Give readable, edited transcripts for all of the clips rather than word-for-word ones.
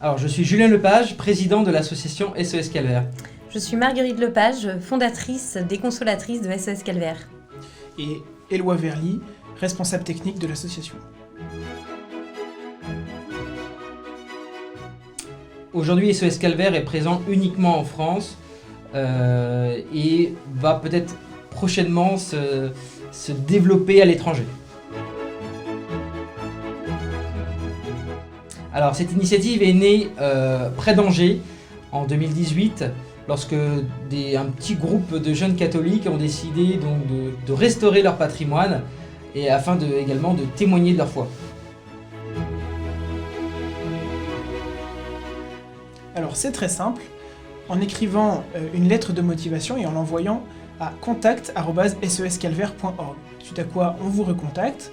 Alors, je suis Julien Lepage, président de l'association SOS Calvaire. Je suis Marguerite Lepage, fondatrice des consolatrices de SOS Calvaire. Et Éloi Verly, responsable technique de l'association. Aujourd'hui, SOS Calvaire est présent uniquement en France et va peut-être prochainement se développer à l'étranger. Alors, cette initiative est née près d'Angers en 2018, lorsque un petit groupe de jeunes catholiques ont décidé donc de restaurer leur patrimoine et afin également de témoigner de leur foi. Alors c'est très simple, en écrivant une lettre de motivation et en l'envoyant à contact@soscalvaire.org. Suite à quoi on vous recontacte,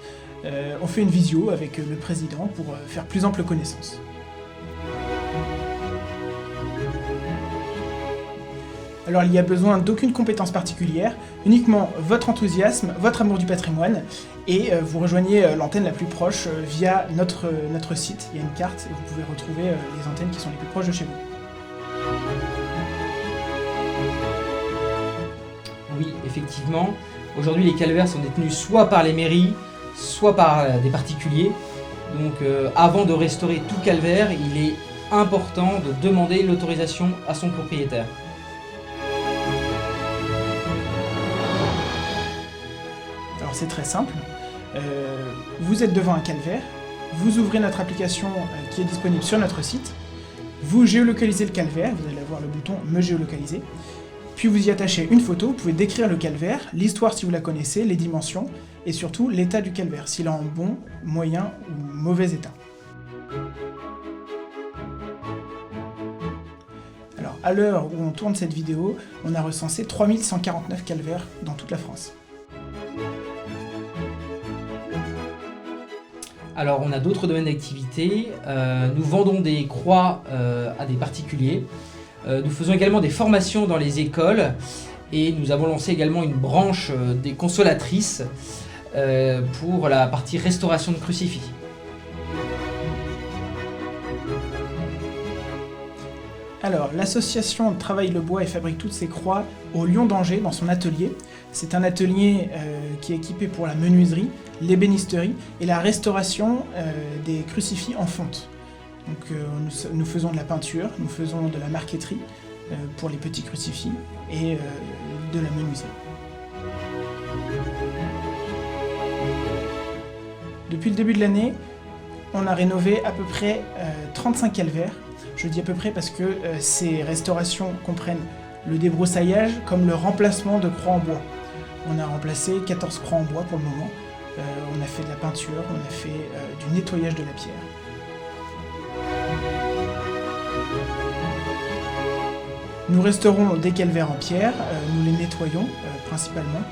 on fait une visio avec le président pour faire plus ample connaissance. Alors il n'y a besoin d'aucune compétence particulière, uniquement votre enthousiasme, votre amour du patrimoine, et vous rejoignez l'antenne la plus proche via notre site. Il y a une carte et vous pouvez retrouver les antennes qui sont les plus proches de chez vous. Oui, effectivement, aujourd'hui les calvaires sont détenus soit par les mairies, soit par des particuliers. Donc avant de restaurer tout calvaire, il est important de demander l'autorisation à son propriétaire. Alors c'est très simple, vous êtes devant un calvaire, vous ouvrez notre application qui est disponible sur notre site, vous géolocalisez le calvaire, vous allez avoir le bouton Me géolocaliser, puis vous y attachez une photo, vous pouvez décrire le calvaire, l'histoire si vous la connaissez, les dimensions, et surtout l'état du calvaire, s'il est en bon, moyen ou mauvais état. Alors à l'heure où on tourne cette vidéo, on a recensé 3149 calvaires dans toute la France. Alors on a d'autres domaines d'activité, nous vendons des croix à des particuliers, nous faisons également des formations dans les écoles et nous avons lancé également une branche des consolatrices pour la partie restauration de crucifix. Alors, l'association travaille le bois et fabrique toutes ses croix au Lion d'Angers dans son atelier. C'est un atelier qui est équipé pour la menuiserie, l'ébénisterie et la restauration des crucifix en fonte. Donc, nous faisons de la peinture, nous faisons de la marqueterie pour les petits crucifix et de la menuiserie. Depuis le début de l'année, on a rénové à peu près 35 calvaires. Je dis à peu près parce que ces restaurations comprennent le débroussaillage comme le remplacement de croix en bois. On a remplacé 14 croix en bois pour le moment. On a fait de la peinture, on a fait du nettoyage de la pierre. Nous resterons des calvaires en pierre, nous les nettoyons principalement.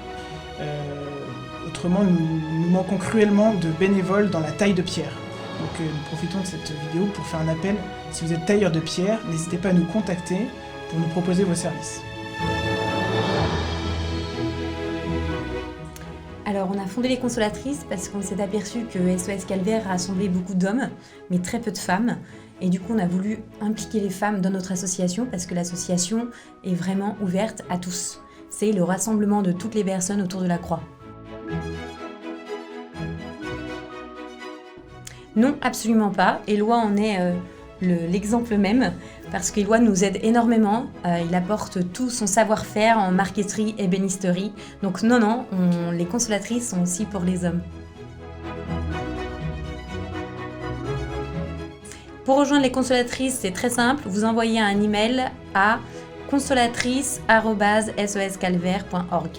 Autrement, nous manquons cruellement de bénévoles dans la taille de pierre. Donc nous profitons de cette vidéo pour faire un appel. Si vous êtes tailleur de pierre, n'hésitez pas à nous contacter pour nous proposer vos services. Alors on a fondé les consolatrices parce qu'on s'est aperçu que SOS Calvaire rassemblait beaucoup d'hommes, mais très peu de femmes. Et du coup on a voulu impliquer les femmes dans notre association parce que l'association est vraiment ouverte à tous. C'est le rassemblement de toutes les personnes autour de la croix. Non, absolument pas. Éloi en est l'exemple même, parce qu'Éloi nous aide énormément. Il apporte tout son savoir-faire en marqueterie et ébénisterie. Donc non, les consolatrices sont aussi pour les hommes. Pour rejoindre les consolatrices, c'est très simple. Vous envoyez un email à consolatrice@soscalvaire.org.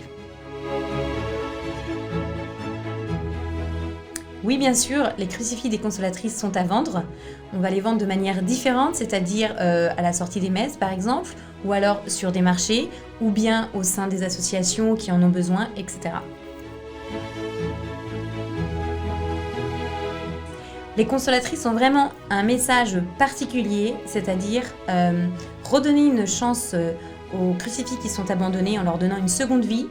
Oui, bien sûr, les crucifix des consolatrices sont à vendre. On va les vendre de manière différente, c'est-à-dire à la sortie des messes par exemple, ou alors sur des marchés, ou bien au sein des associations qui en ont besoin, etc. Les consolatrices ont vraiment un message particulier, c'est-à-dire redonner une chance aux crucifix qui sont abandonnés en leur donnant une seconde vie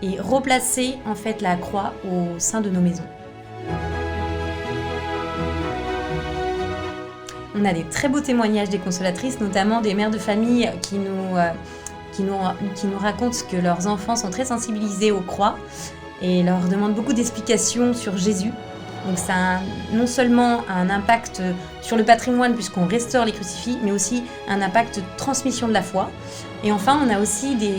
et replacer en fait la croix au sein de nos maisons. On a des très beaux témoignages des consolatrices, notamment des mères de famille qui nous racontent que leurs enfants sont très sensibilisés aux croix et leur demandent beaucoup d'explications sur Jésus. Donc ça a non seulement un impact sur le patrimoine puisqu'on restaure les crucifix, mais aussi un impact de transmission de la foi. Et enfin, on a aussi des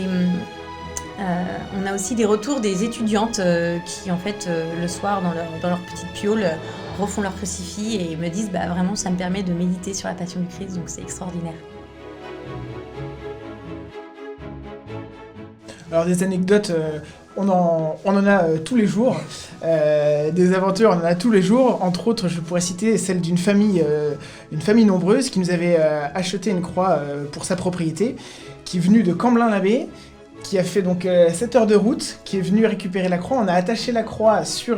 retours des étudiantes qui, en fait, le soir, dans leur petite piole, refont leur crucifix et me disent vraiment, ça me permet de méditer sur la passion du Christ, donc c'est extraordinaire. Alors des anecdotes, on en a tous les jours, des aventures, on en a tous les jours. Entre autres, je pourrais citer celle d'une famille nombreuse qui nous avait acheté une croix pour sa propriété, qui est venue de Camblin-l'Abbé, qui a fait donc 7 heures de route, qui est venu récupérer la croix. On a attaché la croix sur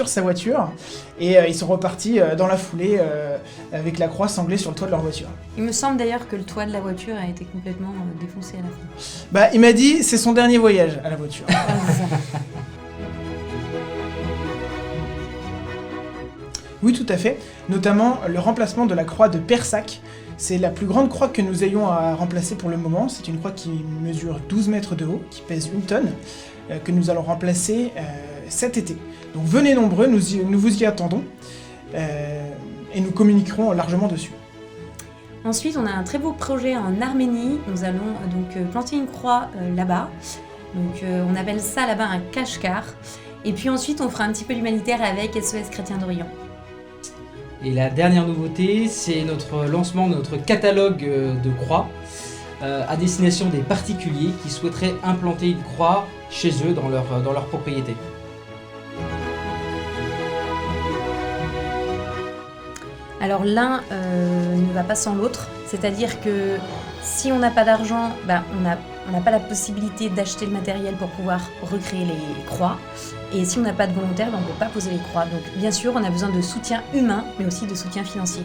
sa voiture et ils sont repartis dans la foulée avec la croix sanglée sur le toit de leur voiture. Il me semble d'ailleurs que le toit de la voiture a été complètement défoncé à la fin. Il m'a dit c'est son dernier voyage à la voiture. Oui, tout à fait. Notamment le remplacement de la croix de Persac. C'est la plus grande croix que nous ayons à remplacer pour le moment. C'est une croix qui mesure 12 mètres de haut, qui pèse 1 tonne, que nous allons remplacer cet été. Donc venez nombreux, nous vous y attendons et nous communiquerons largement dessus. Ensuite, on a un très beau projet en Arménie. Nous allons donc planter une croix là-bas. Donc on appelle ça là-bas un kashkar. Et puis ensuite, on fera un petit peu l'humanitaire avec SOS Chrétiens d'Orient. Et la dernière nouveauté, c'est notre lancement de notre catalogue de croix à destination des particuliers qui souhaiteraient implanter une croix chez eux dans leur propriété. Alors l'un ne va pas sans l'autre, c'est-à-dire que si on n'a pas d'argent, on n'a pas la possibilité d'acheter le matériel pour pouvoir recréer les croix. Et si on n'a pas de volontaire, on ne peut pas poser les croix. Donc bien sûr, on a besoin de soutien humain, mais aussi de soutien financier.